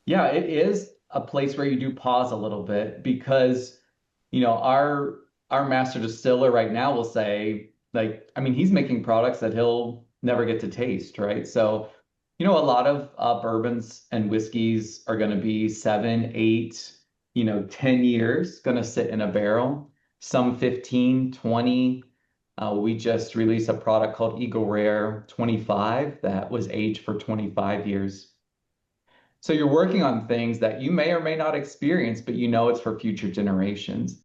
Yeah, it is a place where you do pause a little bit because, our master distiller right now will say, like, I mean, he's making products that he'll never get to taste, right? So, a lot of bourbons and whiskeys are going to be 7, 8, 10 years going to sit in a barrel, some 15, 20. We just released a product called Eagle Rare 25 that was aged for 25 years. So you're working on things that you may or may not experience, but it's for future generations.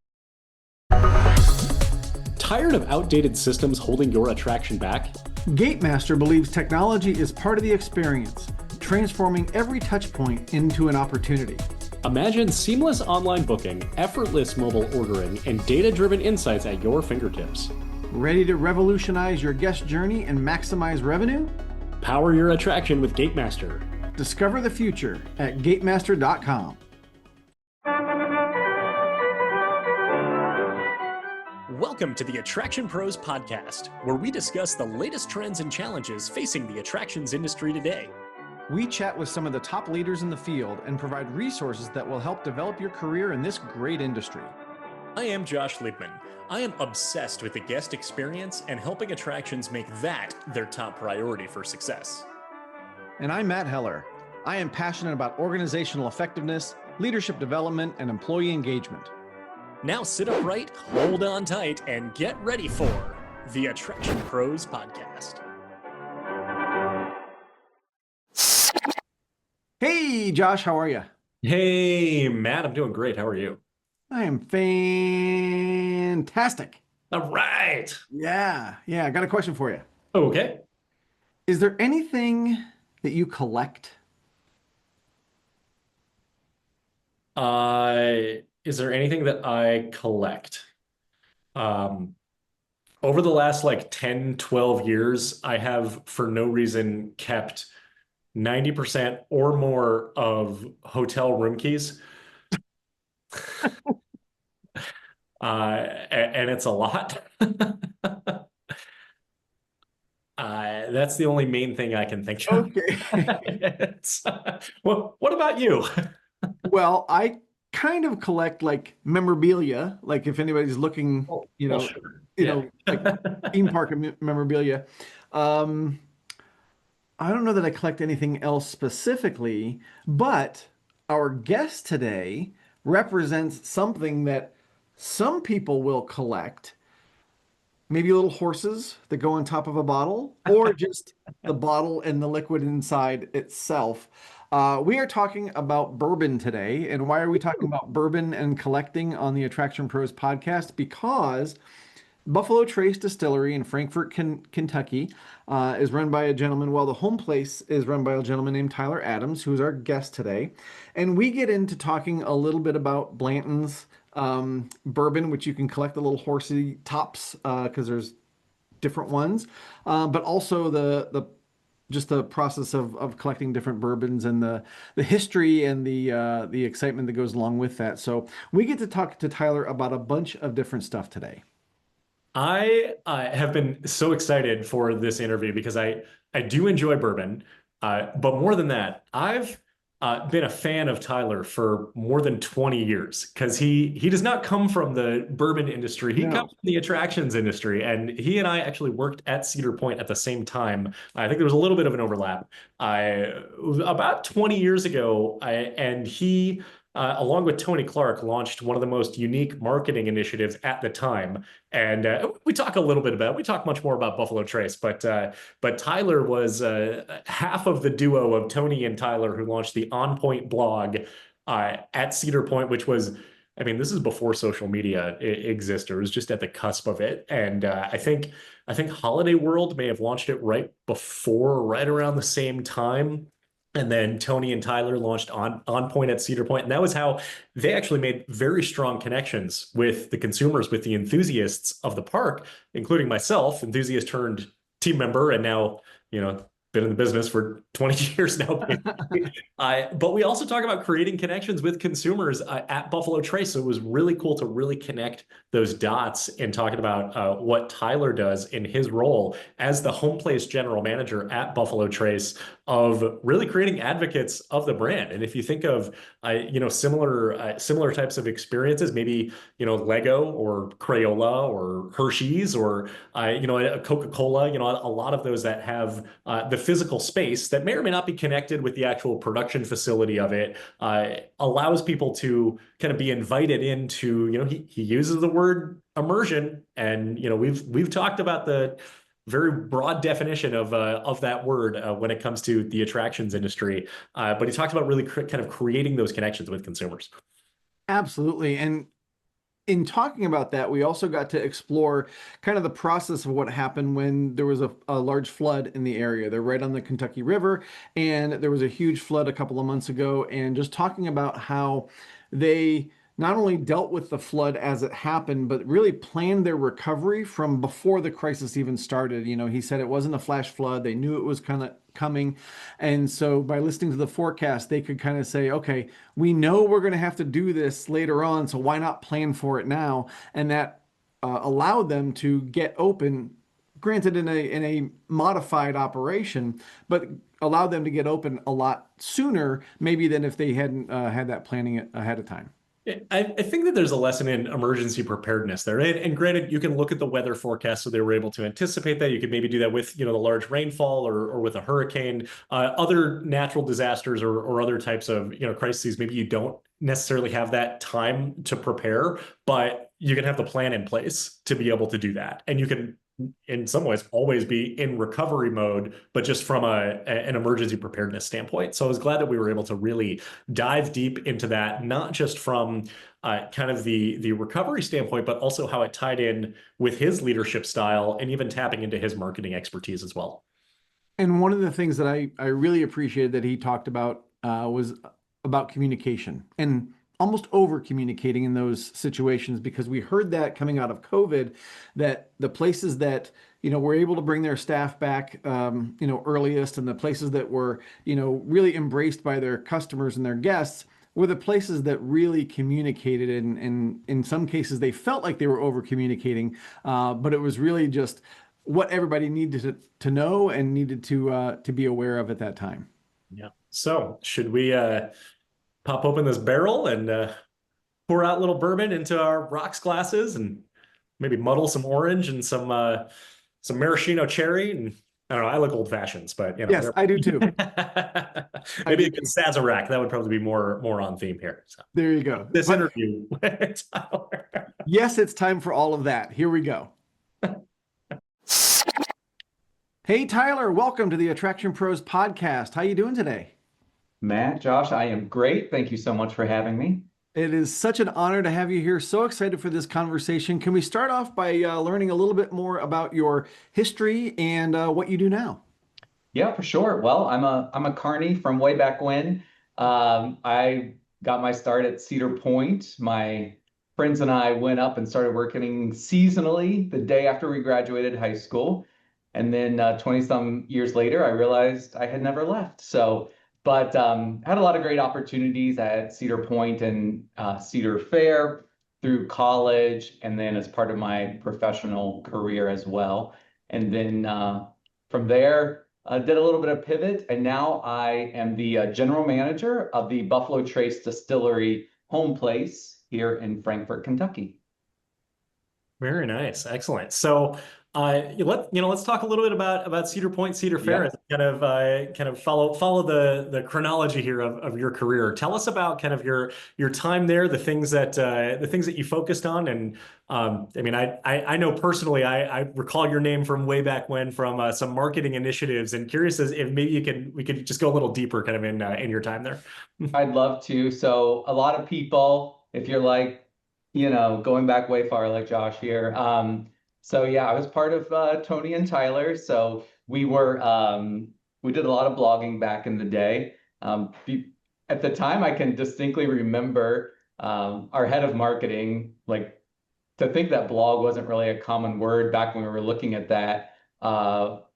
Tired of outdated systems holding your attraction back? Gatemaster believes technology is part of the experience, transforming every touchpoint into an opportunity. Imagine seamless online booking, effortless mobile ordering, and data-driven insights at your fingertips. Ready to revolutionize your guest journey and maximize revenue? Power your attraction with Gatemaster. Discover the future at gatemaster.com. Welcome to the Attraction Pros podcast, where we discuss the latest trends and challenges facing the attractions industry today. We chat with some of the top leaders in the field and provide resources that will help develop your career in this great industry. I am Josh Liebman. I am obsessed with the guest experience and helping attractions make that their top priority for success. And I'm Matt Heller. I am passionate about organizational effectiveness, leadership development, and employee engagement. Now sit upright, hold on tight, and get ready for the Attraction Pros podcast. Hey, Josh, how are you? Hey, Matt, I'm doing great. How are you? I am fantastic. All right. Yeah, I got a question for you. Okay. Is there anything that you collect? Is there anything that I collect? Over the last 10, 12 years, I have for no reason kept 90% or more of hotel room keys. And it's a lot. That's the only main thing I can think of. Okay. Well, what about you? Well, I kind of collect memorabilia, like if anybody's looking, Oh, well, sure. like theme park memorabilia. Um, I don't know that I collect anything else specifically, but our guest today represents something that some people will collect. Maybe little horses that go on top of a bottle, or just the bottle and the liquid inside itself. We are talking about bourbon today. And why are we talking about bourbon and collecting on the Attraction Pros podcast? Because Buffalo Trace Distillery in Frankfort, Kentucky, is run by a gentleman. Well, the home place is run by a gentleman named Tyler Adams, who's our guest today. And we get into talking a little bit about Blanton's bourbon, which you can collect the little horsey tops because there's different ones, but also the just the process of collecting different bourbons and the history and the excitement that goes along with that. So we get to talk to Tyler about a bunch of different stuff today. I have been so excited for this interview because I do enjoy bourbon, but more than that, I've been a fan of Tyler for more than 20 years because he does not come from the bourbon industry. He No. comes from the attractions industry, and he and I actually worked at Cedar Point at the same time. I think there was a little bit of an overlap. About 20 years ago, and he. Along with Tony Clark, launched one of the most unique marketing initiatives at the time, and we talk a little bit about. We talk much more about Buffalo Trace, but Tyler was half of the duo of Tony and Tyler who launched the On Point blog at Cedar Point, which was, I mean, this is before social media existed. It was just at the cusp of it, and I think Holiday World may have launched it right before, right around the same time. And then Tony and Tyler launched on Point at Cedar Point. And that was how they actually made very strong connections with the consumers, with the enthusiasts of the park, including myself, enthusiast turned team member. And now, been in the business for 20 years now, basically. But we also talk about creating connections with consumers at Buffalo Trace. So it was really cool to really connect those dots in talking about what Tyler does in his role as the home place general manager at Buffalo Trace, of really creating advocates of the brand. And if you think of similar types of experiences, maybe Lego or Crayola or Hershey's or a Coca-Cola, a lot of those that have the physical space that may or may not be connected with the actual production facility of it, allows people to kind of be invited into, he uses the word immersion, and we've talked about the very broad definition of that word when it comes to the attractions industry. But he talked about really kind of creating those connections with consumers. Absolutely. And in talking about that, we also got to explore kind of the process of what happened when there was a large flood in the area. They're right on the Kentucky River, and there was a huge flood a couple of months ago, and just talking about how they not only dealt with the flood as it happened, but really planned their recovery from before the crisis even started. He said it wasn't a flash flood. They knew it was kind of coming. And so by listening to the forecast, they could kind of say, okay, we know we're going to have to do this later on, so why not plan for it now? And that allowed them to get open, granted in a modified operation, but allowed them to get open a lot sooner, maybe than if they hadn't had that planning ahead of time. I think that there's a lesson in emergency preparedness there. And granted, you can look at the weather forecast, so they were able to anticipate that. You could maybe do that with, the large rainfall or with a hurricane, other natural disasters or other types of, crises. Maybe you don't necessarily have that time to prepare, but you can have the plan in place to be able to do that. And you can, in some ways, always be in recovery mode, but just from an emergency preparedness standpoint. So I was glad that we were able to really dive deep into that, not just from kind of the recovery standpoint, but also how it tied in with his leadership style and even tapping into his marketing expertise as well. And one of the things that I really appreciated that he talked about was about communication, and almost over communicating in those situations, because we heard that coming out of COVID, that the places that were able to bring their staff back earliest, and the places that were really embraced by their customers and their guests, were the places that really communicated, and in some cases they felt like they were over communicating, but it was really just what everybody needed to know and needed to be aware of at that time. Yeah. So should we pop open this barrel and pour out a little bourbon into our rocks glasses, and maybe muddle some orange and some maraschino cherry? And I don't know, I like old fashions, but Yes, I do too. maybe a good Sazerac. That would probably be more on theme here. So there you go. This interview with Tyler. Yes, it's time for all of that. Here we go. Hey, Tyler, welcome to the Attraction Pros podcast. How you doing today? Matt, Josh, I am great. Thank you so much for having me. It is such an honor to have you here. So excited for this conversation. Can we start off by learning a little bit more about your history and what you do now? Yeah, for sure. Well, I'm a carny from way back when. I got my start at Cedar Point. My friends and I went up and started working seasonally the day after we graduated high school. And then 20 some years later, I realized I had never left. But had a lot of great opportunities at Cedar Point and Cedar Fair through college, and then as part of my professional career as well. And then from there, did a little bit of pivot, and now I am the general manager of the Buffalo Trace Distillery home place here in Frankfort, Kentucky. Very nice. Excellent. So let's talk a little bit about Cedar Point, Cedar Fair, and kind of follow the chronology here of your career. Tell us about kind of your time there, the things that you focused on. And I mean, I know personally, I recall your name from way back when, from some marketing initiatives, and curious as if maybe we could just go a little deeper kind of in your time there. I'd love to. So a lot of people, if you're like, going back way far like Josh here. So yeah, I was part of Tony and Tyler. So we did a lot of blogging back in the day. At the time, I can distinctly remember our head of marketing, to think that blog wasn't really a common word back when we were looking at that,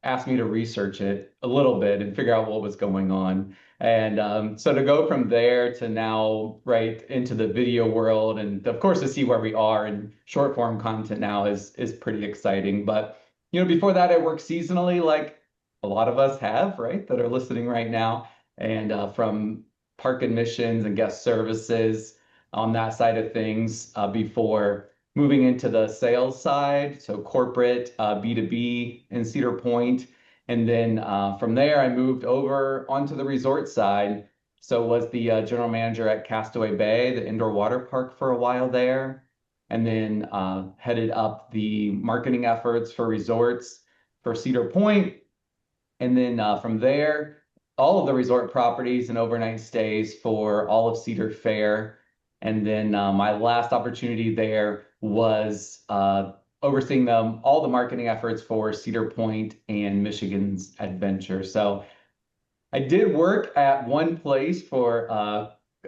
asked me to research it a little bit and figure out what was going on. And so to go from there to now right into the video world, and of course to see where we are in short form content now is pretty exciting. But before that, I worked seasonally, like a lot of us have, right, that are listening right now, and from park admissions and guest services on that side of things before moving into the sales side, so corporate B2B in Cedar Point. And then from there, I moved over onto the resort side. So was the general manager at Castaway Bay, the indoor water park, for a while there. And then headed up the marketing efforts for resorts for Cedar Point. And then from there, all of the resort properties and overnight stays for all of Cedar Fair. And then my last opportunity there was overseeing all the marketing efforts for Cedar Point and Michigan's Adventure. So I did work at one place for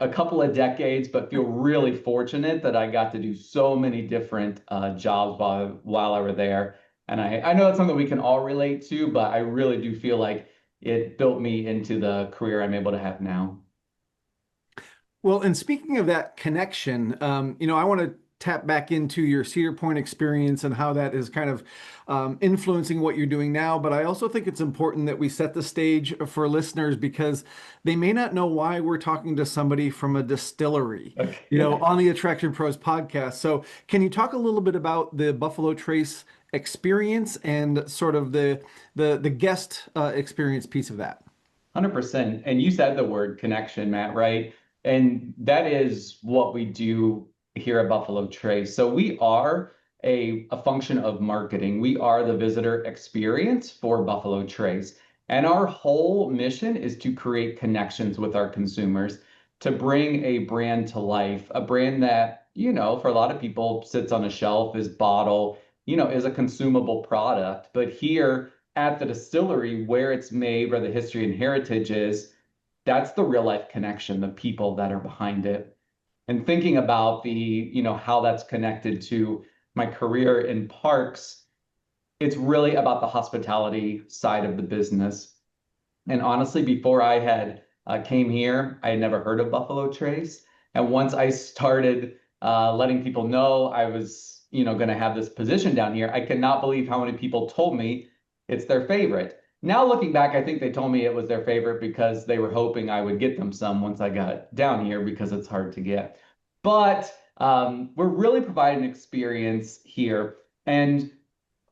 a couple of decades, but feel really fortunate that I got to do so many different jobs while I were there. And I know it's something we can all relate to, but I really do feel like it built me into the career I'm able to have now. Well, and speaking of that connection, I want to tap back into your Cedar Point experience and how that is kind of influencing what you're doing now. But I also think it's important that we set the stage for listeners because they may not know why we're talking to somebody from a distillery, Okay. on the Attraction Pros podcast. So can you talk a little bit about the Buffalo Trace experience and sort of the guest experience piece of that? 100%. And you said the word connection, Matt, right? And that is what we do here at Buffalo Trace. So we are a function of marketing. We are the visitor experience for Buffalo Trace. And our whole mission is to create connections with our consumers, to bring a brand to life, a brand that, for a lot of people sits on a shelf, is bottle, is a consumable product. But here at the distillery, where it's made, where the history and heritage is, that's the real life connection, the people that are behind it. And thinking about how that's connected to my career in parks, it's really about the hospitality side of the business. And honestly, before I had came here, I had never heard of Buffalo Trace. And once I started letting people know I was, going to have this position down here, I cannot believe how many people told me it's their favorite. Now looking back, I think they told me it was their favorite because they were hoping I would get them some once I got down here because it's hard to get. But we're really providing an experience here. And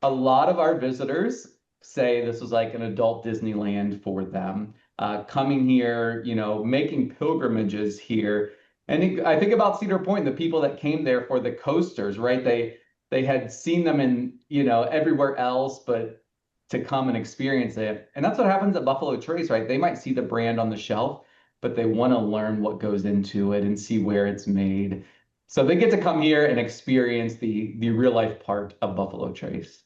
a lot of our visitors say this was like an adult Disneyland for them. Coming here, making pilgrimages here. And I think about Cedar Point, the people that came there for the coasters, right? They had seen them in, everywhere else, but to come and experience it. And that's what happens at Buffalo Trace, right? They might see the brand on the shelf, but they want to learn what goes into it and see where it's made. So they get to come here and experience the real life part of Buffalo Trace.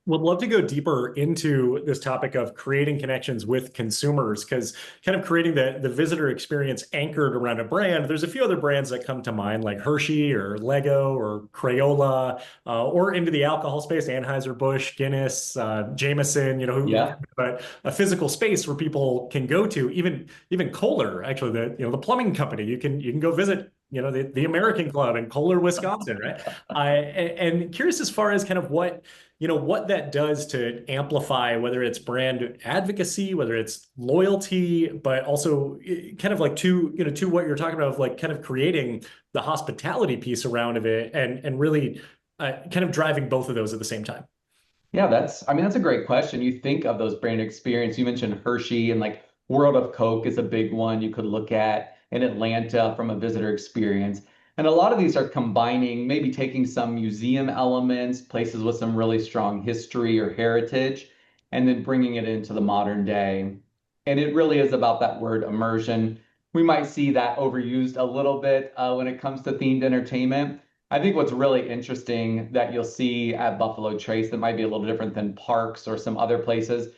Would love to go deeper into this topic of creating connections with consumers because kind of creating the visitor experience anchored around a brand. There's a few other brands that come to mind like Hershey or Lego or Crayola or into the alcohol space, Anheuser-Busch, Guinness, Jameson, Yeah. but a physical space where people can go to, even Kohler, actually, the plumbing company. You can go visit the American Club in Kohler, Wisconsin, right? And curious as far as kind of what that does to amplify, whether it's brand advocacy, whether it's loyalty, but also kind of like to what you're talking about of like kind of creating the hospitality piece around of it and really kind of driving both of those at the same time. Yeah, that's a great question. You think of those brand experience. You mentioned Hershey and like World of Coke is a big one you could look at in Atlanta from a visitor experience. And a lot of these are combining, maybe taking some museum elements, places with some really strong history or heritage, and then bringing it into the modern day. And it really is about that word immersion. We might see that overused a little bit when it comes to themed entertainment. I think what's really interesting that you'll see at Buffalo Trace that might be a little different than parks or some other places,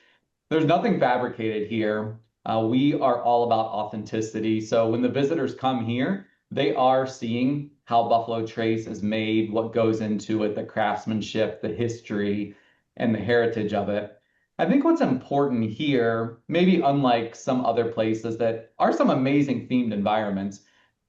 there's nothing fabricated here. We are all about authenticity. So when the visitors come here, they are seeing how Buffalo Trace is made, what goes into it, the craftsmanship, the history, and the heritage of it. I think what's important here, maybe unlike some other places that are some amazing themed environments,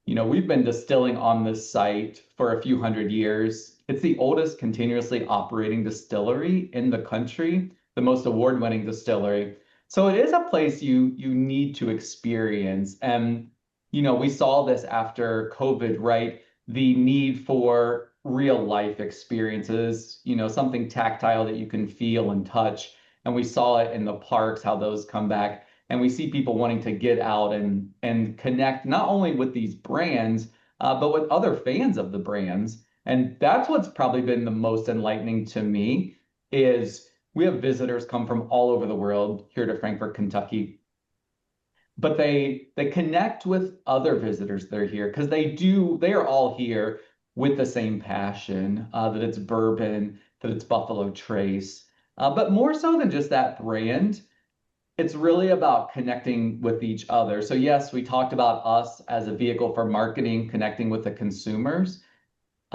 we've been distilling on this site for a few hundred years. It's the oldest continuously operating distillery in the country, the most award-winning distillery. So it is a place you need to experience. And we saw this after COVID, right? The need for real life experiences, something tactile that you can feel and touch. And we saw it in the parks, how those come back. And we see people wanting to get out and connect not only with these brands, but with other fans of the brands. And that's what's probably been the most enlightening to me is we have visitors come from all over the world here to Frankfort, Kentucky, but they connect with other visitors that are here because they are all here with the same passion, that it's bourbon, that it's Buffalo Trace, but more so than just that brand, it's really about connecting with each other. So yes, we talked about us as a vehicle for marketing, connecting with the consumers.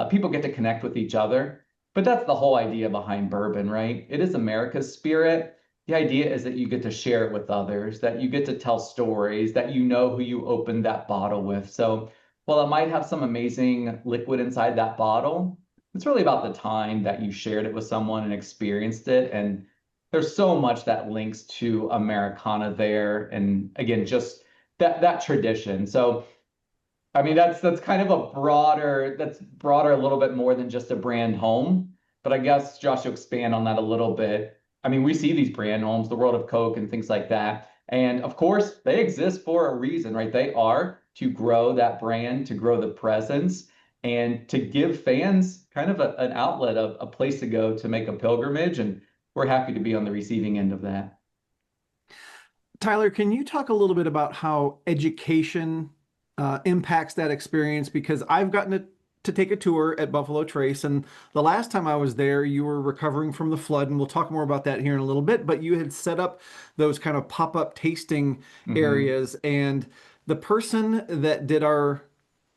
People get to connect with each other, but that's the whole idea behind bourbon, right? It is America's spirit. The idea is that you get to share it with others, that you get to tell stories, that you know who you opened that bottle with. So while it might have some amazing liquid inside that bottle, it's really about the time that you shared it with someone and experienced it. And there's so much that links to Americana there. And again, just that tradition. So I mean, that's kind of that's broader a little bit more than just a brand home. But I guess Josh, to expand on that a little bit. I mean, we see these brand homes, the World of Coke and things like that. And of course, they exist for a reason, right? They are to grow that brand, to grow the presence, and to give fans kind of an outlet, a place to go to make a pilgrimage. And we're happy to be on the receiving end of that. Tyler, can you talk a little bit about how education impacts that experience? Because I've gotten to take a tour at Buffalo Trace, and the last time I was there, you were recovering from the flood, and we'll talk more about that here in a little bit, but you had set up those kind of pop-up tasting Hmm. areas, and the person that did our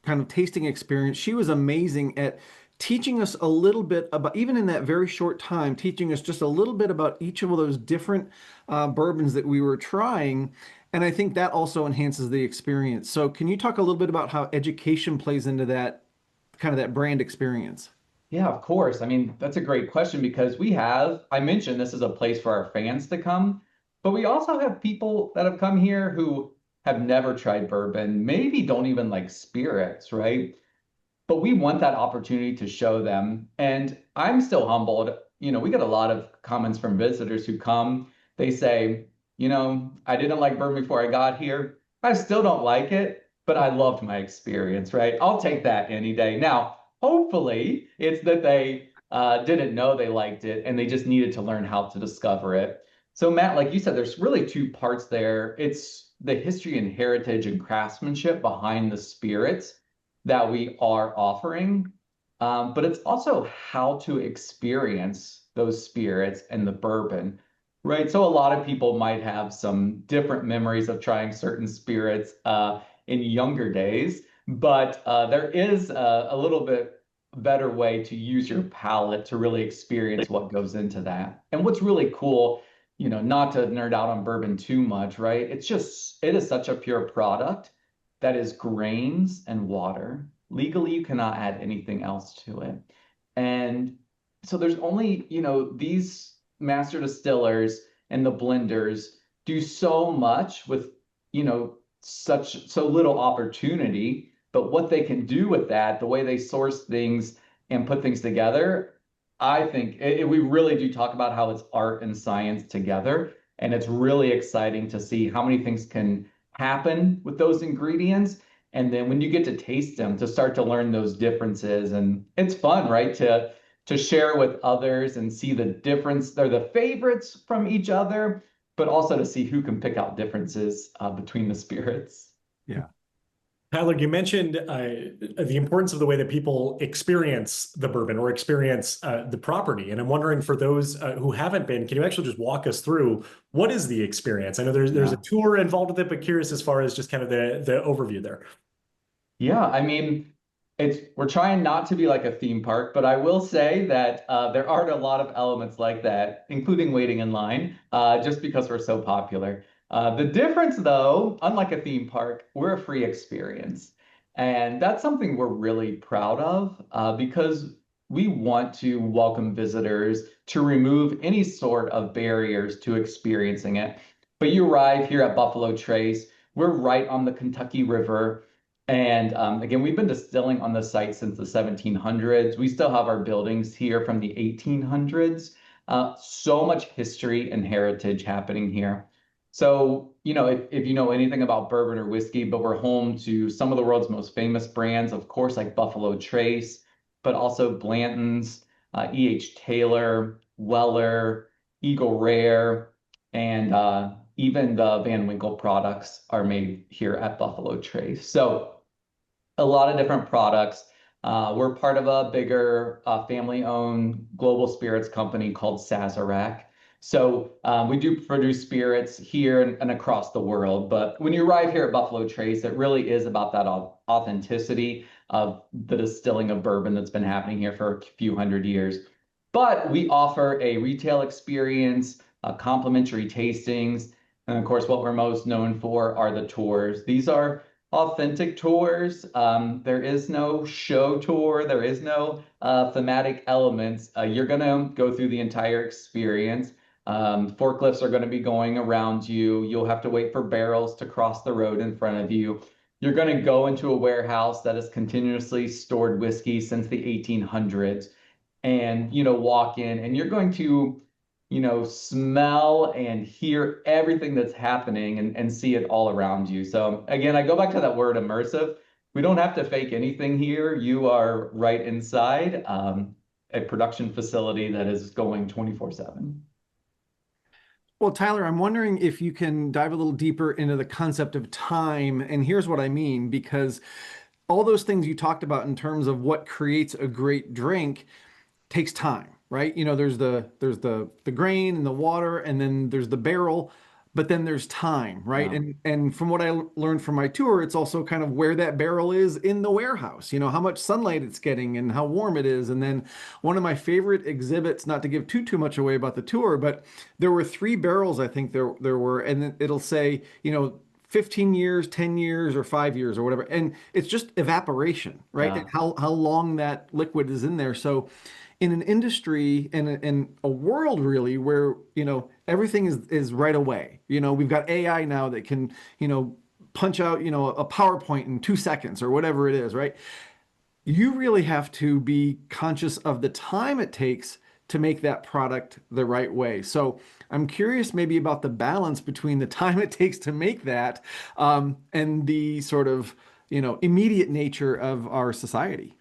kind of tasting experience, she was amazing at teaching us a little bit about, even in that very short time, teaching us just a little bit about each of those different bourbons that we were trying. And I think that also enhances the experience. So can you talk a little bit about how education plays into that kind of that brand experience? Yeah, of course. I mean, that's a great question because I mentioned this is a place for our fans to come, but we also have people that have come here who have never tried bourbon, maybe don't even like spirits, right? But we want that opportunity to show them. And I'm still humbled. We get a lot of comments from visitors who come. They say, I didn't like bourbon before I got here. I still don't like it, but I loved my experience, right? I'll take that any day. Now, hopefully, it's that they didn't know they liked it and they just needed to learn how to discover it. So, Matt, like you said, there's really two parts there. It's the history and heritage and craftsmanship behind the spirits that we are offering, but it's also how to experience those spirits and the bourbon, right? So a lot of people might have some different memories of trying certain spirits in younger days, but there is a little bit better way to use your palate to really experience what goes into that. And what's really cool, not to nerd out on bourbon too much, right? It is such a pure product that is grains and water. Legally, you cannot add anything else to it. And so there's only, these master distillers and the blenders do so much with, so little opportunity, but what they can do with that, the way they source things and put things together, I think we really do talk about how it's art and science together. And it's really exciting to see how many things can happen with those ingredients. And then when you get to taste them, to start to learn those differences. And it's fun, right? To share with others and see the difference. They're the favorites from each other, but also to see who can pick out differences between the spirits. Yeah. Tyler, you mentioned the importance of the way that people experience the bourbon or experience the property. And I'm wondering for those who haven't been, can you actually just walk us through what is the experience? I know there's a Yeah. tour involved with it, but curious as far as just kind of the overview there. Yeah. I mean, we're trying not to be like a theme park, but I will say that there are a lot of elements like that, including waiting in line, just because we're so popular. The difference, though, unlike a theme park, we're a free experience. And that's something we're really proud of because we want to welcome visitors to remove any sort of barriers to experiencing it. But you arrive here at Buffalo Trace, we're right on the Kentucky River. And again, we've been distilling on the site since the 1700s. We still have our buildings here from the 1800s. So much history and heritage happening here. So, if you know anything about bourbon or whiskey, but we're home to some of the world's most famous brands, of course, like Buffalo Trace, but also Blanton's, E.H. Taylor, Weller, Eagle Rare, and even the Van Winkle products are made here at Buffalo Trace. So, a lot of different products. We're part of a bigger family-owned global spirits company called Sazerac. So we do produce spirits here and across the world. But when you arrive here at Buffalo Trace, it really is about that authenticity of the distilling of bourbon that's been happening here for a few hundred years. But we offer a retail experience, complimentary tastings, and of course, what we're most known for are the tours. These are authentic tours. There is no show tour. There is no thematic elements. You're going to go through the entire experience. Forklifts are going to be going around you. You'll have to wait for barrels to cross the road in front of you. You're going to go into a warehouse that has continuously stored whiskey since the 1800s and, walk in and you're going to smell and hear everything that's happening and see it all around you. So again, I go back to that word immersive. We don't have to fake anything here. You are right inside a production facility that is going 24/7. Well, Tyler, I'm wondering if you can dive a little deeper into the concept of time. And here's what I mean, because all those things you talked about in terms of what creates a great drink takes time, right? There's the grain and the water, and then there's the barrel, but then there's time, right? Yeah. And from what I learned from my tour, it's also kind of where that barrel is in the warehouse, how much sunlight it's getting and how warm it is. And then one of my favorite exhibits, not to give too much away about the tour, but there were 3 barrels, I think there were, and it'll say, 15 years, 10 years, or 5 years, or whatever. And it's just evaporation, right? And Yeah. how long that liquid is in there. So in an industry and in a world really where, everything is right away. We've got AI now that can, punch out, a PowerPoint in 2 seconds or whatever it is, right? You really have to be conscious of the time it takes to make that product the right way. So I'm curious maybe about the balance between the time it takes to make that and the sort of, immediate nature of our society.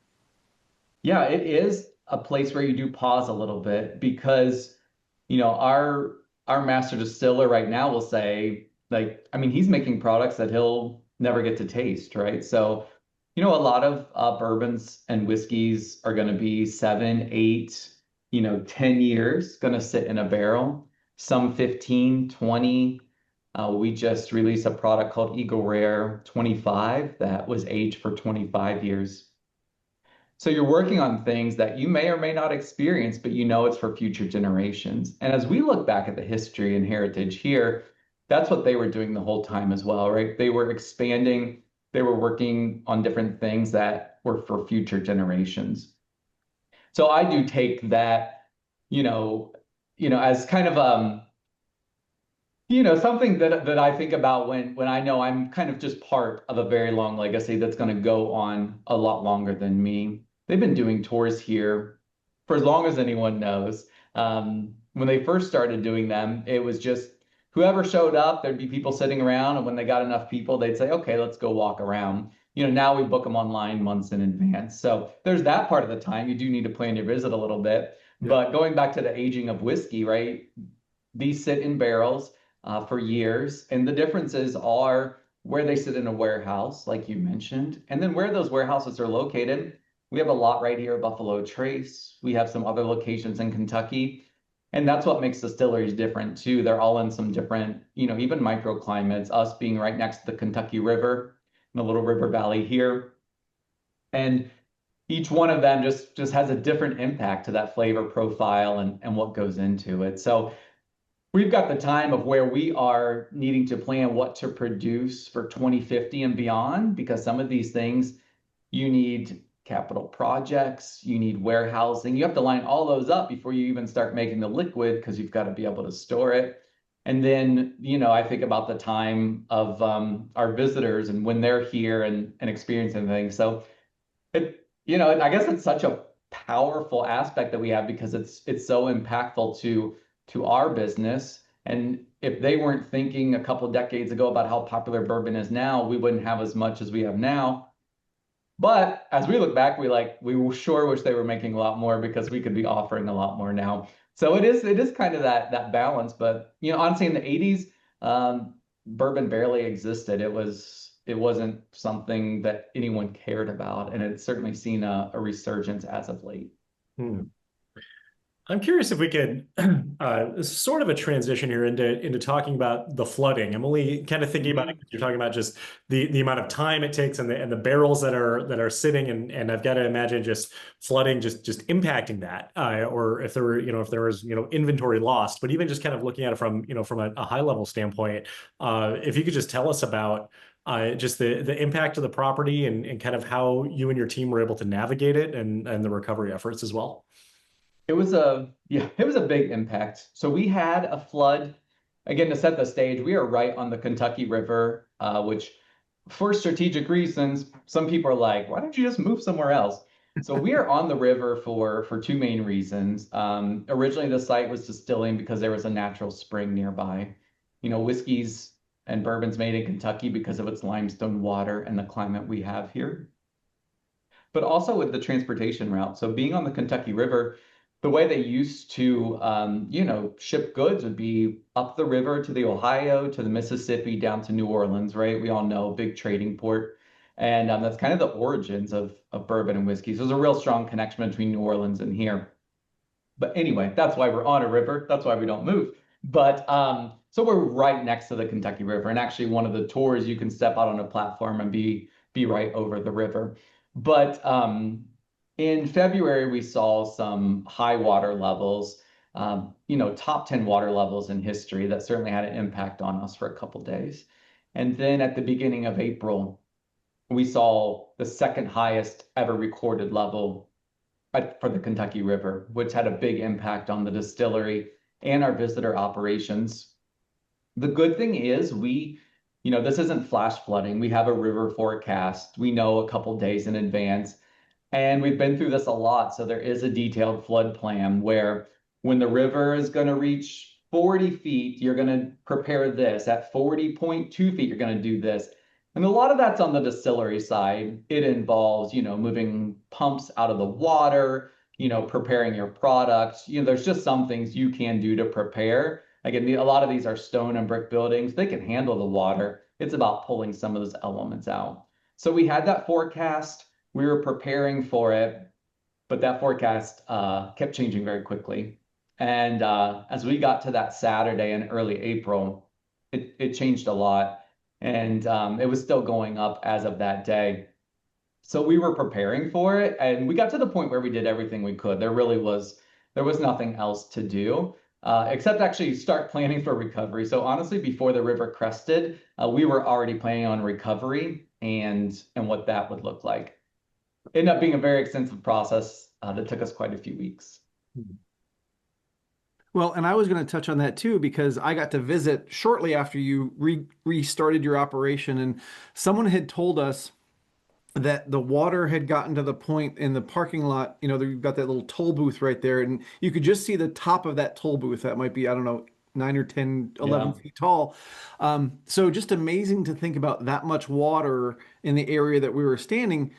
Yeah, it is a place where you do pause a little bit because, our master distiller right now will say, like, I mean, he's making products that he'll never get to taste, right? So, a lot of bourbons and whiskeys are going to be 7, 8, 10 years going to sit in a barrel, some 15, 20. We just released a product called Eagle Rare 25 that was aged for 25 years. So you're working on things that you may or may not experience, but it's for future generations. And as we look back at the history and heritage here, that's what they were doing the whole time as well, right? They were expanding, they were working on different things that were for future generations. So I do take that, as kind of something that I think about when I know I'm kind of just part of a very long legacy that's going to go on a lot longer than me. They've been doing tours here for as long as anyone knows. When they first started doing them, it was just whoever showed up, there'd be people sitting around, and when they got enough people, they'd say, "Okay, let's go walk around." Now we book them online months in advance. So there's that part of the time. You do need to plan your visit a little bit. Yeah. But going back to the aging of whiskey, right? These sit in barrels for years. And the differences are where they sit in a warehouse, like you mentioned, and then where those warehouses are located. We have a lot right here at Buffalo Trace. We have some other locations in Kentucky. And that's what makes distilleries different too. They're all in some different, even microclimates, us being right next to the Kentucky River, in the little river valley here. And each one of them just has a different impact to that flavor profile and what goes into it. So we've got the time of where we are needing to plan what to produce for 2050 and beyond, because some of these things you need capital projects, you need warehousing. You have to line all those up before you even start making the liquid because you've got to be able to store it. And then, I think about the time of our visitors and when they're here and experiencing things. So I guess it's such a powerful aspect that we have because it's so impactful to our business. And if they weren't thinking a couple of decades ago about how popular bourbon is now, we wouldn't have as much as we have now. But as we look back, we sure wish they were making a lot more because we could be offering a lot more now. So it is kind of that balance. But honestly, in the 80s, bourbon barely existed. It wasn't something that anyone cared about, and it's certainly seen a resurgence as of late. Hmm. I'm curious if we could, this is sort of a transition here into talking about the flooding. I'm only kind of thinking about it because you're talking about just the amount of time it takes and the barrels that are sitting, and I've got to imagine just flooding just impacting that, or if there were if there was inventory lost. But even just kind of looking at it from from a high level standpoint, if you could just tell us about just the impact of the property and kind of how you and your team were able to navigate it and the recovery efforts as well. It was a big impact. So we had a flood. Again, to set the stage, we are right on the Kentucky River, which for strategic reasons, some people are like, why don't you just move somewhere else? So we are on the river for two main reasons. Originally, the site was distilling because there was a natural spring nearby. Whiskeys and bourbon's made in Kentucky because of its limestone water and the climate we have here, but also with the transportation route. So being on the Kentucky River, the way they used to, ship goods would be up the river to the Ohio, to the Mississippi, down to New Orleans, right? We all know, big trading port. And that's kind of the origins of bourbon and whiskey. So there's a real strong connection between New Orleans and here. But anyway, that's why we're on a river. That's why we don't move. But so we're right next to the Kentucky River. And actually, one of the tours, you can step out on a platform and be right over the river. But in February, we saw some high water levels, top 10 water levels in history that certainly had an impact on us for a couple days. And then at the beginning of April, we saw the second highest ever recorded level for the Kentucky River, which had a big impact on the distillery and our visitor operations. The good thing is this isn't flash flooding. We have a river forecast. We know a couple days in advance. And we've been through this a lot. So there is a detailed flood plan where when the river is going to reach 40 feet, you're going to prepare this. At 40.2 feet, you're going to do this. And a lot of that's on the distillery side. It involves, moving pumps out of the water, preparing your products. There's just some things you can do to prepare. Again, a lot of these are stone and brick buildings. They can handle the water. It's about pulling some of those elements out. So we had that forecast. We were preparing for it, but that forecast kept changing very quickly. And as we got to that Saturday in early April, it changed a lot. And it was still going up as of that day. So we were preparing for it, and we got to the point where we did everything we could. There was nothing else to do. Except actually start planning for recovery. So honestly, before the river crested, we were already planning on recovery and what that would look like. It ended up being a very extensive process that took us quite a few weeks. Well, and I was going to touch on that too, because I got to visit shortly after you restarted your operation, and someone had told us that the water had gotten to the point in the parking lot. You've got that little toll booth right there, and you could just see the top of that toll booth. That might be, I don't know, 9 or 10, 11 feet tall. So just amazing to think about that much water in the area that we were standing.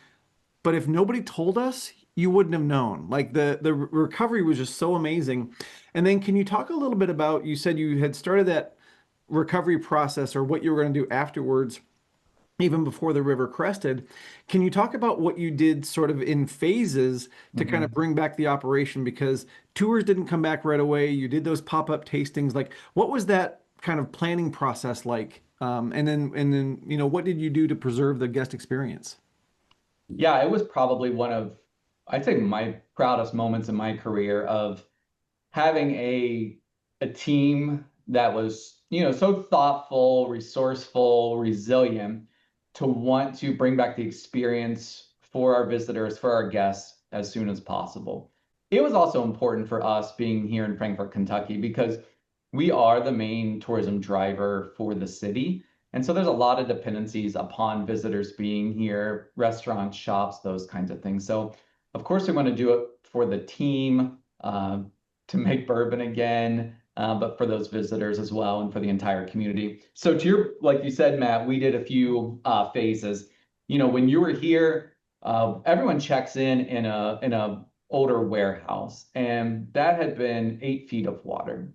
But if nobody told us, you wouldn't have known. Like the recovery was just so amazing. And then can you talk a little bit about, you said you had started that recovery process or what you were going to do afterwards, even before the river crested. Can you talk about what you did sort of in phases to kind of bring back the operation? Because tours didn't come back right away. You did those pop-up tastings. Like, what was that kind of planning process like? And then what did you do to preserve the guest experience? Yeah, it was probably one of I'd say my proudest moments in my career of having a team that was, so thoughtful, resourceful, resilient to want to bring back the experience for our visitors, for our guests as soon as possible. It was also important for us being here in Frankfort, Kentucky, because we are the main tourism driver for the city. And so there's a lot of dependencies upon visitors being here, restaurants, shops, those kinds of things. So, of course, we want to do it for the team, to make bourbon again, but for those visitors as well and for the entire community. So to your, like you said, Matt, we did a few phases. When you were here, everyone checks in a older warehouse, and that had been 8 feet of water.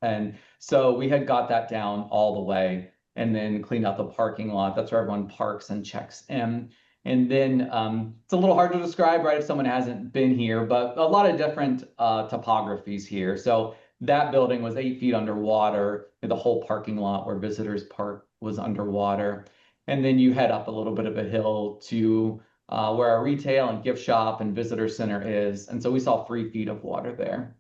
And so we had got that down all the way and then cleaned out the parking lot. That's where everyone parks and checks in. And then it's a little hard to describe, right, if someone hasn't been here, but a lot of different topographies here. So that building was 8 feet underwater. The whole parking lot where visitors park was underwater. And then you head up a little bit of a hill to where our retail and gift shop and visitor center is. And so we saw 3 feet of water there.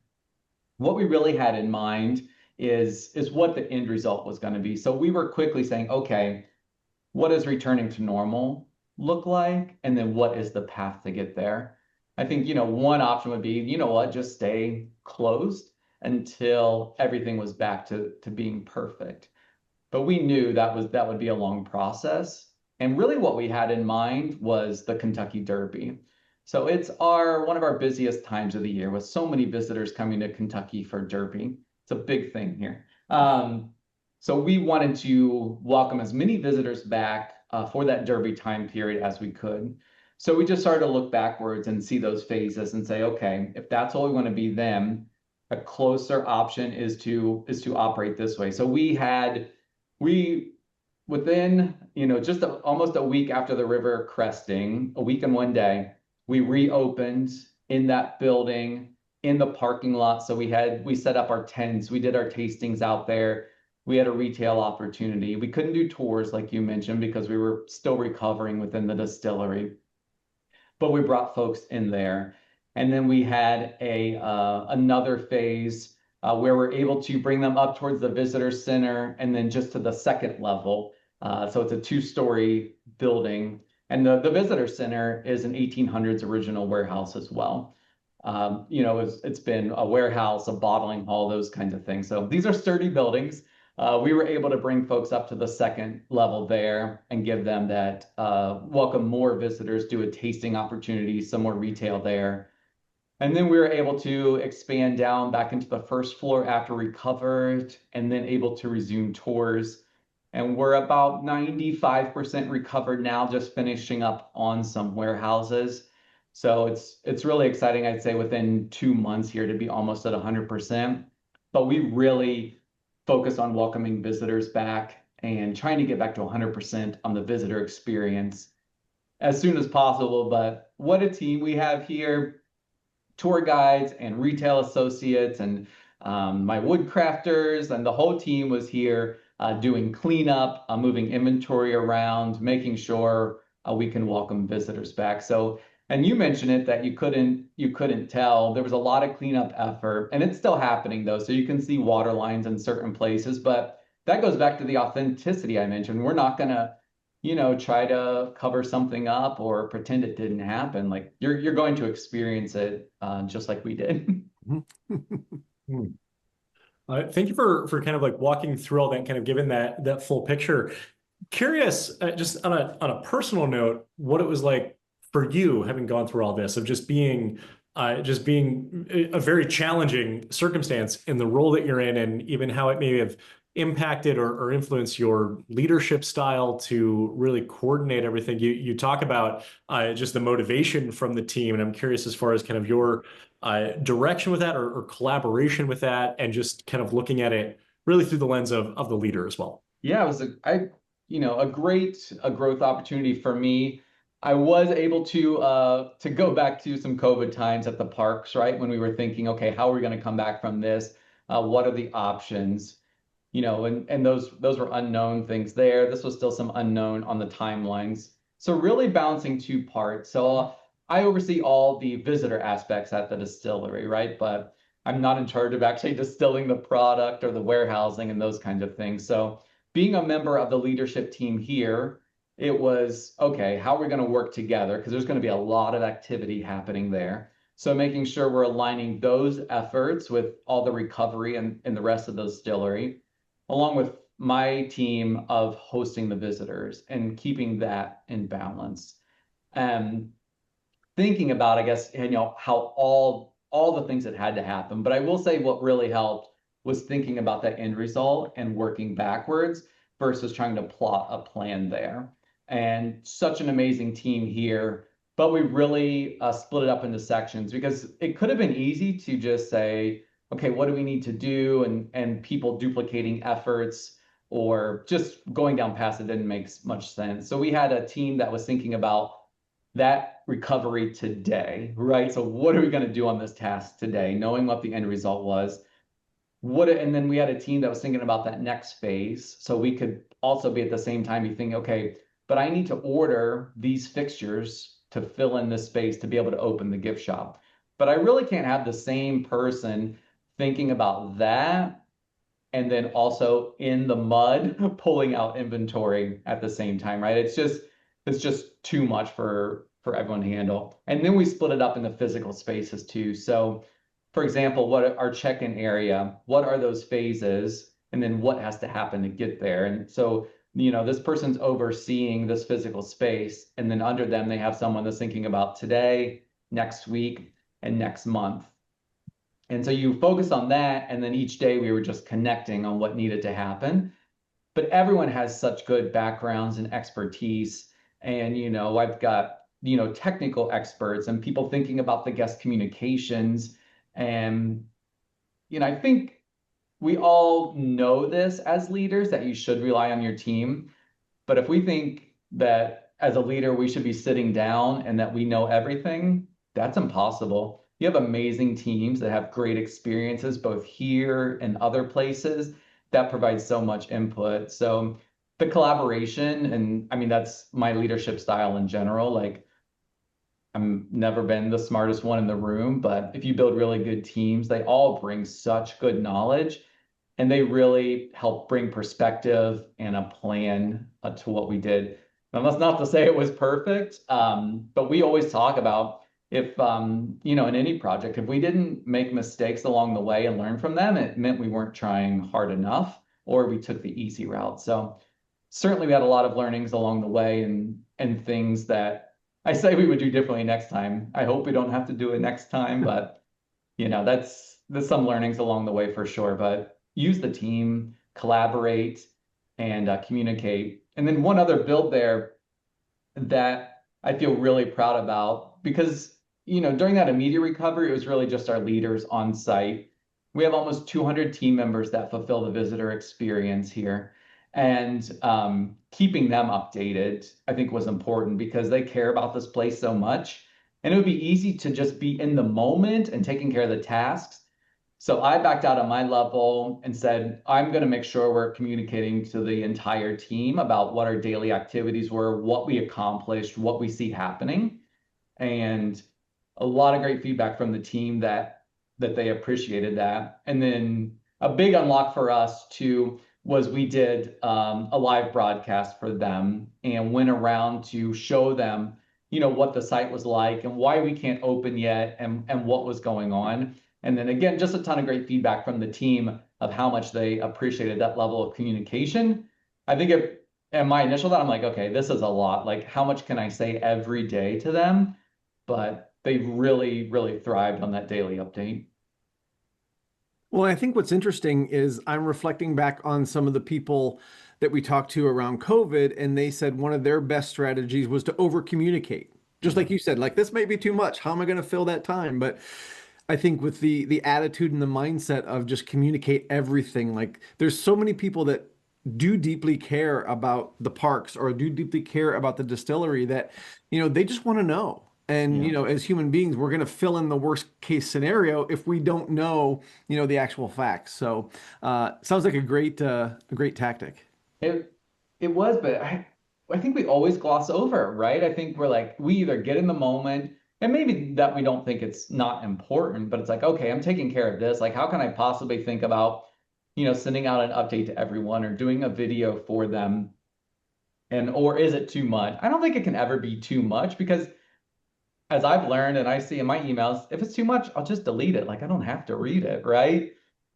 What we really had in mind is what the end result was going to be. So we were quickly saying, okay, what does returning to normal look like? And then what is the path to get there? I think, one option would be, just stay closed until everything was back to being perfect. But we knew that would be a long process. And really what we had in mind was the Kentucky Derby. So it's one of our busiest times of the year with so many visitors coming to Kentucky for Derby. It's a big thing here. So we wanted to welcome as many visitors back for that Derby time period as we could. So we just started to look backwards and see those phases and say, okay, if that's all we want to be, then a closer option is to operate this way. So we within, just almost a week after the river cresting, a week and one day, we reopened in that building in the parking lot. So we set up our tents, we did our tastings out there. We had a retail opportunity. We couldn't do tours like you mentioned because we were still recovering within the distillery, but we brought folks in there. And then we had another phase where we're able to bring them up towards the visitor center and then just to the second level. So it's a 2-story building. And the visitor center is an 1800s original warehouse as well. It's been a warehouse, a bottling hall, those kinds of things. So these are sturdy buildings. We were able to bring folks up to the second level there and give them that, welcome more visitors, do a tasting opportunity, some more retail there. And then we were able to expand down back into the first floor after recovered and then able to resume tours. And we're about 95% recovered now, just finishing up on some warehouses. So it's really exciting, I'd say, within 2 months here to be almost at 100%. But we really focus on welcoming visitors back and trying to get back to 100% on the visitor experience as soon as possible. But what a team we have here, tour guides and retail associates and my wood crafters, and the whole team was here doing cleanup, moving inventory around, making sure we can welcome visitors back. So, and you mentioned it that you couldn't tell. There was a lot of cleanup effort, and it's still happening though. So you can see water lines in certain places, but that goes back to the authenticity I mentioned. We're not gonna, try to cover something up or pretend it didn't happen. Like you're going to experience it just like we did. Thank you for kind of like walking through all that and kind of giving that full picture. Curious, just on a personal note, what it was like for you having gone through all this of just being a very challenging circumstance in the role that you're in, and even how it may have impacted or influenced your leadership style to really coordinate everything. You talk about just the motivation from the team, and I'm curious as far as kind of your direction with that or collaboration with that, and just kind of looking at it really through the lens of the leader as well. Yeah, it was a great growth opportunity for me. I was able to go back to some COVID times at the parks, right? When we were thinking, okay, how are we going to come back from this? What are the options? And those were unknown things there. This was still some unknown on the timelines. So really balancing two parts. So I oversee all the visitor aspects at the distillery, right? But I'm not in charge of actually distilling the product or the warehousing and those kinds of things. So being a member of the leadership team here, it was okay, how are we going to work together? Because there's going to be a lot of activity happening there. So making sure we're aligning those efforts with all the recovery and the rest of the distillery, along with my team of hosting the visitors and keeping that in balance. And thinking about, I guess, how all the things that had to happen. But I will say what really helped was thinking about that end result and working backwards versus trying to plot a plan there. And such an amazing team here, but we really split it up into sections because it could have been easy to just say, okay, what do we need to do? And people duplicating efforts or just going down past it didn't make much sense. So we had a team that was thinking about that recovery today, right? So what are we going to do on this task today, knowing what the end result was? And then we had a team that was thinking about that next phase. So we could also be at the same time be thinking, okay, but I need to order these fixtures to fill in this space to be able to open the gift shop. But I really can't have the same person thinking about that and then also in the mud pulling out inventory at the same time, right? It's just too much for everyone to handle. And then we split it up into physical spaces too. So for example, what our check-in area, what are those phases? And then what has to happen to get there? And so, this person's overseeing this physical space, and then under them, they have someone that's thinking about today, next week, and next month. And so you focus on that, and then each day we were just connecting on what needed to happen. But everyone has such good backgrounds and expertise. And, I've got, technical experts and people thinking about the guest communications. And, I think we all know this as leaders that you should rely on your team. But if we think that as a leader, we should be sitting down and that we know everything, that's impossible. You have amazing teams that have great experiences both here and other places that provide so much input. So the collaboration, and I mean, that's my leadership style in general. Like, I'm never been the smartest one in the room, but if you build really good teams, they all bring such good knowledge and they really help bring perspective and a plan to what we did. Now, that's not to say it was perfect, but we always talk about if, in any project, if we didn't make mistakes along the way and learn from them, it meant we weren't trying hard enough or we took the easy route. So certainly we had a lot of learnings along the way and things that I say we would do differently next time. I hope we don't have to do it next time, but there's some learnings along the way for sure. But use the team, collaborate, and communicate. And then one other build there that I feel really proud about because during that immediate recovery, it was really just our leaders on site. We have almost 200 team members that fulfill the visitor experience here. And keeping them updated, I think, was important because they care about this place so much. And it would be easy to just be in the moment and taking care of the tasks. So I backed out on my level and said, I'm going to make sure we're communicating to the entire team about what our daily activities were, what we accomplished, what we see happening. And a lot of great feedback from the team that they appreciated that. And then a big unlock for us too was we did a live broadcast for them and went around to show them, what the site was like and why we can't open yet and what was going on. And then again, just a ton of great feedback from the team of how much they appreciated that level of communication. I think and my initial thought, I'm like, okay, this is a lot. Like, how much can I say every day to them? But they really, really thrived on that daily update. Well, I think what's interesting is I'm reflecting back on some of the people that we talked to around COVID, and they said one of their best strategies was to over communicate. Just like you said, like this may be too much. How am I going to fill that time? But I think with the attitude and the mindset of just communicate everything, like there's so many people that do deeply care about the parks or do deeply care about the distillery that, they just want to know. And, Yeah. as human beings, we're going to fill in the worst case scenario if we don't know, the actual facts. So sounds like a great tactic. It it was, but I think we always gloss over, right? I think we're like, we either get in the moment And maybe that we don't think it's not important, but it's like, okay, I'm taking care of this. Like, how can I possibly think about, sending out an update to everyone or doing a video for them? And or is it too much? I don't think it can ever be too much because as I've learned and I see in my emails, if it's too much, I'll just delete it. Like I don't have to read it, right?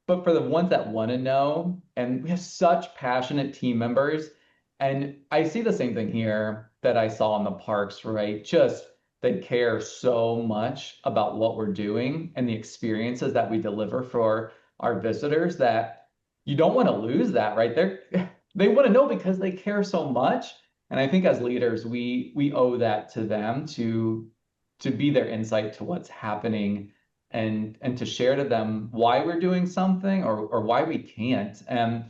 But for the ones that want to know, and we have such passionate team members, and I see the same thing here that I saw in the parks, right? Just they care so much about what we're doing and the experiences that we deliver for our visitors that you don't want to lose that, right? They want to know because they care so much. And I think as leaders, we owe that to them to be their insight to what's happening and to share to them why we're doing something or why we can't. And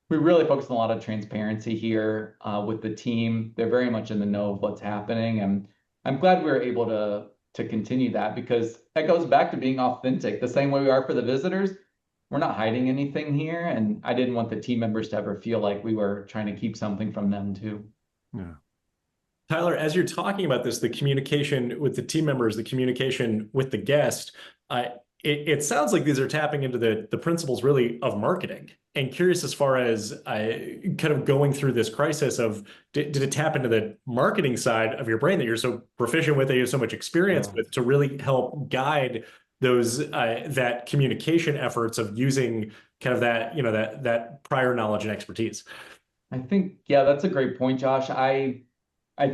we really focus on a lot of transparency here with the team. They're very much in the know of what's happening, and I'm glad we were able to continue that because that goes back to being authentic, the same way we are for the visitors. We're not hiding anything here, and I didn't want the team members to ever feel like we were trying to keep something from them too. Yeah. Tyler, as you're talking about this, the communication with the team members, the communication with the guest, it sounds like these are tapping into the principles really of marketing. And curious as far as kind of going through this crisis of did it tap into the marketing side of your brain that you're so proficient with, that you have so much experience with to really help guide those that communication efforts of using kind of that, that prior knowledge and expertise. I think, yeah, that's a great point, Josh. I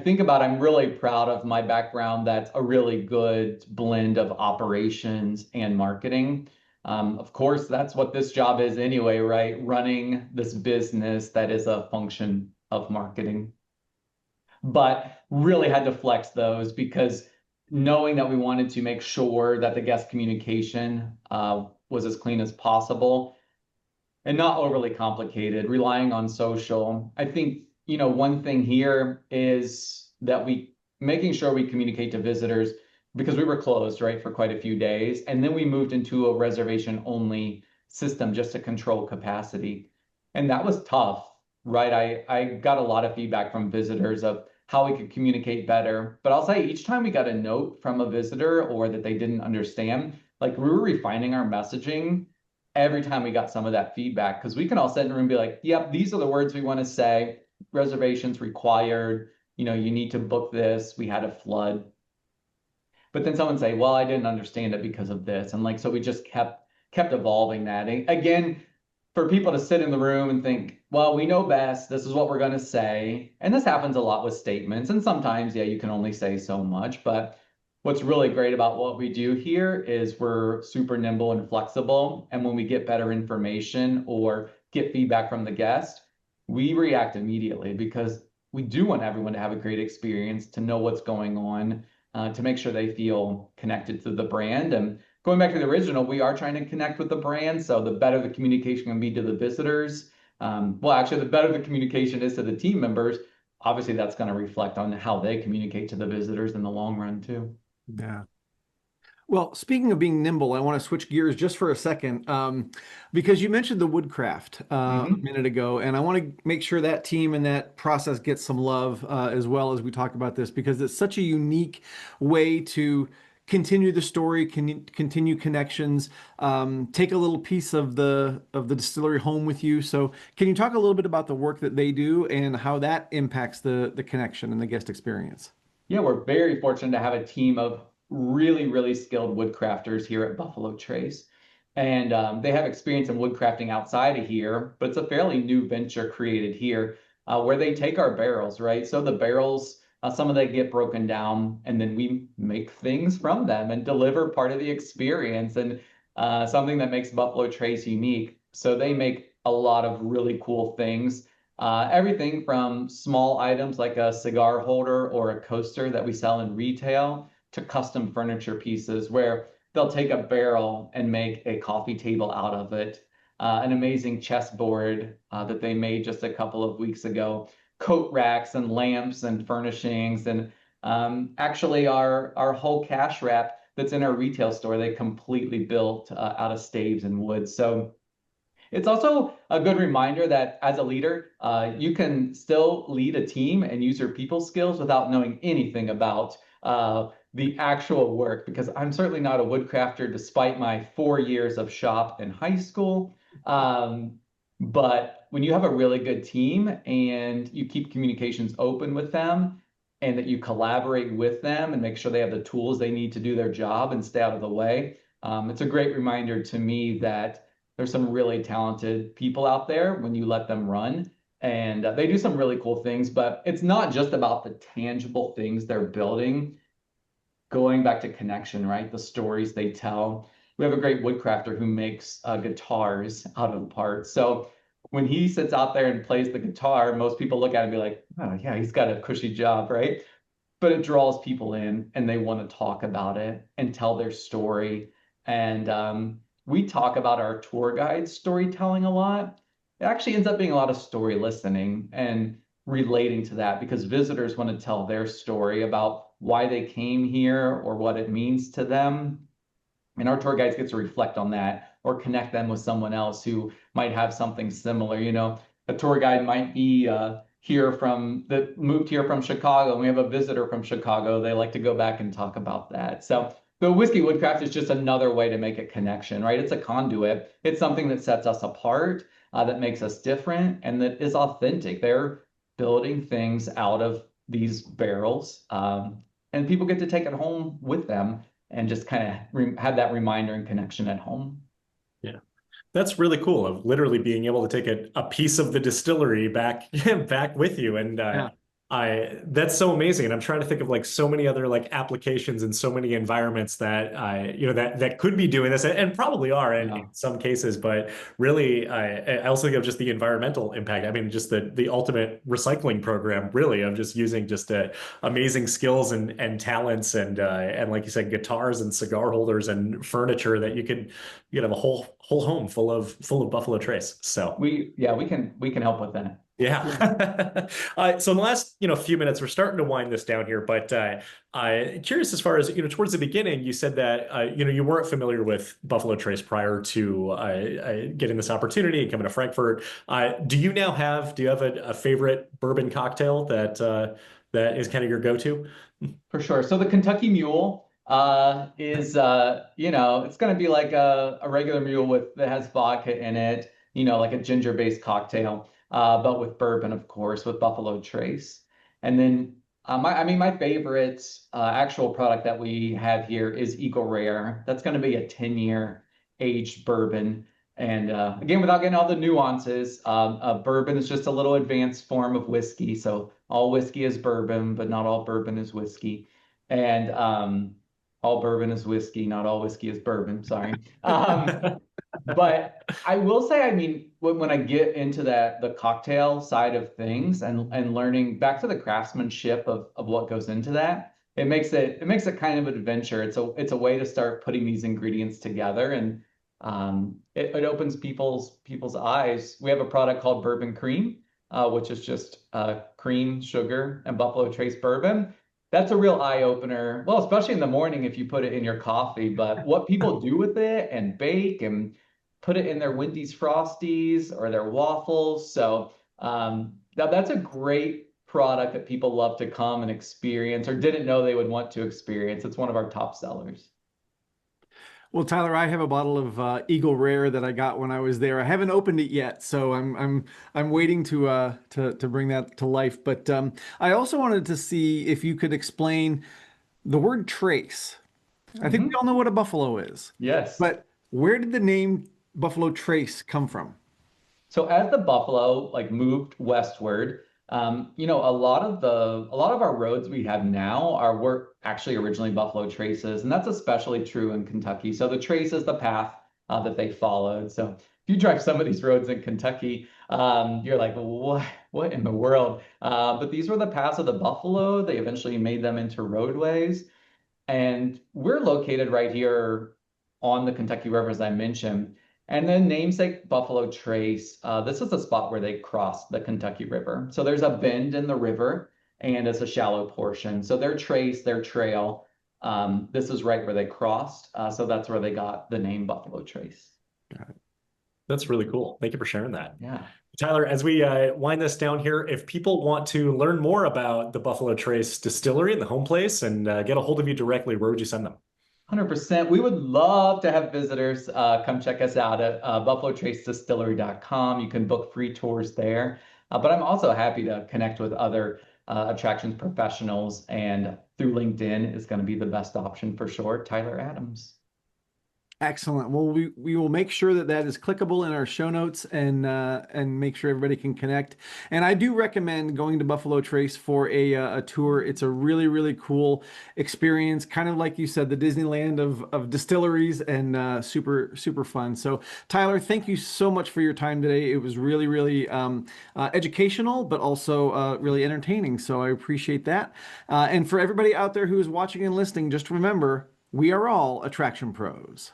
think about I'm really proud of my background. That's a really good blend of operations and marketing. Of course, that's what this job is anyway, right? Running this business that is a function of marketing. But really had to flex those because knowing that we wanted to make sure that the guest communication was as clean as possible and not overly complicated, relying on social. I think, one thing here is that we making sure we communicate to visitors because we were closed, right, for quite a few days. And then we moved into a reservation only system just to control capacity. And that was tough, right? I got a lot of feedback from visitors of how we could communicate better. But I'll say each time we got a note from a visitor or that they didn't understand, like we were refining our messaging every time we got some of that feedback because we can all sit in a room and be like, yep, these are the words we want to say. Reservations required, you need to book this. We had a flood. But then someone say, well, I didn't understand it because of this. And like, so we just kept evolving that. And again, for people to sit in the room and think, well, we know best. This is what we're going to say. And this happens a lot with statements. And sometimes, yeah, you can only say so much. But what's really great about what we do here is we're super nimble and flexible. And when we get better information or get feedback from the guest, we react immediately because we do want everyone to have a great experience, to know what's going on, to make sure they feel connected to the brand. And going back to the original, we are trying to connect with the brand. So the better the communication can be to the visitors, well, actually, the better the communication is to the team members. Obviously, that's going to reflect on how they communicate to the visitors in the long run, too. Yeah. Well, speaking of being nimble, I want to switch gears just for a second because you mentioned the woodcraft a minute ago, and I want to make sure that team and that process gets some love as well as we talk about this because it's such a unique way to continue the story, continue connections, take a little piece of the distillery home with you. So, can you talk a little bit about the work that they do and how that impacts the connection and the guest experience? Yeah, we're very fortunate to have a team of really, really skilled woodcrafters here at Buffalo Trace. And they have experience in woodcrafting outside of here, but it's a fairly new venture created here where they take our barrels, right? So the barrels, some of them get broken down, and then we make things from them and deliver part of the experience and something that makes Buffalo Trace unique. So they make a lot of really cool things. Everything from small items like a cigar holder or a coaster that we sell in retail to custom furniture pieces where they'll take a barrel and make a coffee table out of it, an amazing chessboard that they made just a couple of weeks ago, coat racks and lamps and furnishings, and actually our whole cash wrap that's in our retail store, they completely built out of staves and wood. So it's also a good reminder that as a leader, you can still lead a team and use your people skills without knowing anything about the actual work, because I'm certainly not a woodcrafter despite my 4 years of shop in high school. But when you have a really good team and you keep communications open with them and that you collaborate with them and make sure they have the tools they need to do their job and stay out of the way, it's a great reminder to me that there's some really talented people out there when you let them run. And they do some really cool things, but it's not just about the tangible things they're building. Going back to connection, right? The stories they tell. We have a great woodcrafter who makes guitars out of parts. So when he sits out there and plays the guitar, most people look at him and be like, oh, yeah, he's got a cushy job, right? But it draws people in and they want to talk about it and tell their story. And we talk about our tour guide storytelling a lot. It actually ends up being a lot of story listening and relating to that because visitors want to tell their story about why they came here or what it means to them. And our tour guides get to reflect on that or connect them with someone else who might have something similar. You know, a tour guide might be here from that moved here from Chicago, and we have a visitor from Chicago. They like to go back and talk about that. So the whiskey woodcraft is just another way to make a connection, right? It's a conduit. It's something that sets us apart, that makes us different, and that is authentic. They're building things out of these barrels, and people get to take it home with them and just kind of have that reminder and connection at home. Yeah. That's really cool of literally being able to take a piece of the distillery back back with you. And Yeah. that's so amazing. And I'm trying to think of like so many other like applications and so many environments that that could be doing this and probably are in some cases, but really I also think of just the environmental impact. I mean, just the ultimate recycling program really of just using just amazing skills and talents and like you said, guitars and cigar holders and furniture that you could have a whole home full of Buffalo Trace. So we can help with that. yeah. So in the last, few minutes, we're starting to wind this down here, but curious as far as, towards the beginning, you said that, you weren't familiar with Buffalo Trace prior to getting this opportunity and coming to Frankfort. Do you have a favorite bourbon cocktail that is kind of your go-to? For sure. So the Kentucky Mule is, it's going to be like a regular mule that has vodka in it, like a ginger-based cocktail. But with bourbon, of course, with Buffalo Trace. And then, my favorite actual product that we have here is Eagle Rare. That's going to be a 10-year aged bourbon. And again, without getting all the nuances, bourbon is just a little advanced form of whiskey. So all whiskey is bourbon, but not all bourbon is whiskey. And all bourbon is whiskey, not all whiskey is bourbon. Sorry. But I will say, when I get into the cocktail side of things and learning back to the craftsmanship of what goes into that, it makes it kind of an adventure. It's a way to start putting these ingredients together, and it opens people's eyes. We have a product called Bourbon Cream, which is just cream, sugar, and Buffalo Trace bourbon. That's a real eye opener. Well, especially in the morning if you put it in your coffee, but what people do with it and bake and put it in their Wendy's Frosties or their waffles. So that's a great product that people love to come and experience or didn't know they would want to experience. It's one of our top sellers. Well, Tyler, I have a bottle of Eagle Rare that I got when I was there. I haven't opened it yet, so I'm waiting to bring that to life. But I also wanted to see if you could explain the word trace. I think we all know what a buffalo is. Yes. But where did the name Buffalo Trace come from? So as the buffalo moved westward, a lot of our roads we have now were actually originally buffalo traces, and that's especially true in Kentucky. So the trace is the path that they followed. So if you drive some of these roads in Kentucky, you're like, what in the world? But these were the paths of the buffalo. They eventually made them into roadways, and we're located right here on the Kentucky River, as I mentioned. And then namesake Buffalo Trace, this is the spot where they crossed the Kentucky River. So there's a bend in the river and it's a shallow portion. So their trace, their trail, this is right where they crossed. So that's where they got the name Buffalo Trace. Got it. That's really cool. Thank you for sharing that. Yeah. Tyler, as we wind this down here, if people want to learn more about the Buffalo Trace Distillery and the home place and get a hold of you directly, where would you send them? 100%. We would love to have visitors come check us out at buffalotracedistillery.com. You can book free tours there. But I'm also happy to connect with other attractions professionals, and through LinkedIn is going to be the best option for sure. Tyler Adams. Excellent. Well, we will make sure that that is clickable in our show notes and make sure everybody can connect. And I do recommend going to Buffalo Trace for a tour. It's a really, really cool experience, kind of like you said, the Disneyland of distilleries, and super, super fun. So Tyler, thank you so much for your time today. It was really, really educational, but also really entertaining. So I appreciate that. And for everybody out there who is watching and listening, just remember, we are all attraction pros.